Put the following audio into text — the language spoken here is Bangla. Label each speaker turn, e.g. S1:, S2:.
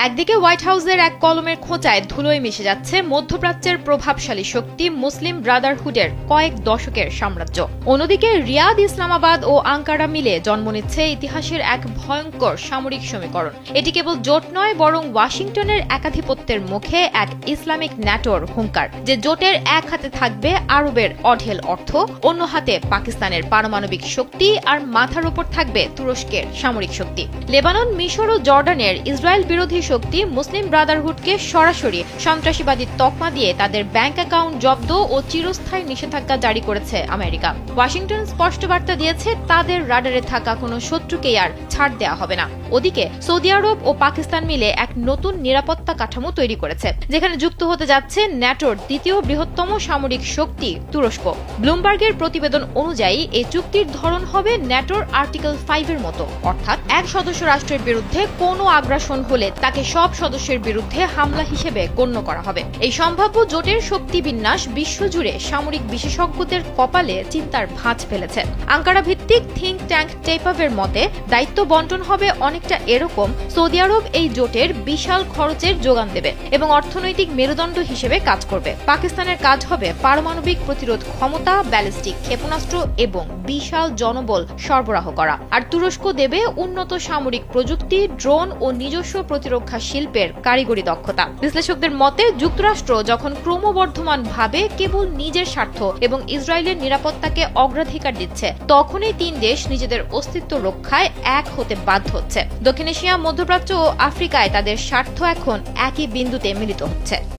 S1: একদিকে হোয়াইট হাউসের এক কলমের খোঁচায় ধুলোয় মিশে যাচ্ছে মধ্যপ্রাচ্যের প্রভাবশালী শক্তি মুসলিম ব্রাদারহুডের কয়েক দশকের সাম্রাজ্য। অন্যদিকে রিয়াদ, ইসলামাবাদ ও আঙ্কারা মিলে জন্ম নিচ্ছে ইতিহাসের এক ভয়ঙ্কর সামরিক সমীকরণ। এটি কেবল জোট নয়, বরং ওয়াশিংটনের একাধিপত্যের মুখে এক ইসলামিক ন্যাটোর হুঙ্কার, যে জোটের এক হাতে থাকবে আরবের অঢেল অর্থ, অন্য হাতে পাকিস্তানের পারমাণবিক শক্তি, আর মাথার উপর থাকবে তুরস্কের সামরিক শক্তি। লেবানন, মিশর ও জর্ডানের ইসরায়েল বিরোধী শক্তি মুসলিম ব্রাদারহুডকে সরাসরি সন্ত্রাসীবাদী তকমা দিয়ে তাদের ব্যাংক অ্যাকাউন্ট জব্দ ও চিরস্থায়ী নিষেধাজ্ঞা জারি করেছে আমেরিকা। ওয়াশিংটন স্পষ্ট বার্তা দিয়েছে, তাদের রাডারে থাকা কোনো শত্রুকেই আর ছাড় দেওয়া হবে না। ওদিকে সৌদি আরব ও পাকিস্তান মিলে এক নতুন নিরাপত্তা কাঠামো তৈরি করেছে, যেখানে যুক্ত হতে যাচ্ছে ন্যাটোর দ্বিতীয় বৃহত্তম সামরিক শক্তি তুরস্ক। ব্লুমবার্গের প্রতিবেদন অনুযায়ী এই চুক্তির ধরন হবে ন্যাটোর আর্টিকেল 5 এর মতো, অর্থাৎ এক সদস্য রাষ্ট্রের বিরুদ্ধে কোনো আগ্রাসন হলে তাকে সব সদস্যের বিরুদ্ধে হামলা হিসেবে গণ্য করা হবে। এই সম্ভাব্য জোটের শক্তি বিন্যাস বিশ্বজুড়ে সামরিক বিশেষজ্ঞদের কপালে চিন্তার ভাঁজ ফেলেছে। আঙ্কারা ভিত্তিক থিঙ্ক ট্যাঙ্ক টেপাভের মতে দায়িত্ব বন্টন হবে অনেকটা এরকম: সৌদি আরব এই জোটের বিশাল খরচের যোগান দেবে এবং অর্থনৈতিক মেরুদণ্ড হিসেবে কাজ করবে। পাকিস্তানের কাজ হবে পারমাণবিক প্রতিরোধ ক্ষমতা, ব্যালিস্টিক ক্ষেপণাস্ত্র এবং বিশাল জনবল সরবরাহ করা। আর তুরস্ক দেবে উন্নত সামরিক প্রযুক্তি, ড্রোন ও নিজস্ব প্রতিরক্ষা শিল্পের কারিগরি দক্ষতা। বিশ্লেষকদের মতে যুক্তরাষ্ট্র যখন ক্রমবর্ধমানভাবে কেবল নিজের স্বার্থ এবং ইসরায়েলের নিরাপত্তাকে অগ্রাধিকার দিচ্ছে, তখনই তিন দেশ নিজেদের অস্তিত্ব রক্ষায় এক হতে বাধ্য হচ্ছে। দক্ষিণ এশিয়া, মধ্যপ্রাচ্য ও আফ্রিকায় তাদের স্বার্থ এখন একই বিন্দুতে মিলিত হচ্ছে।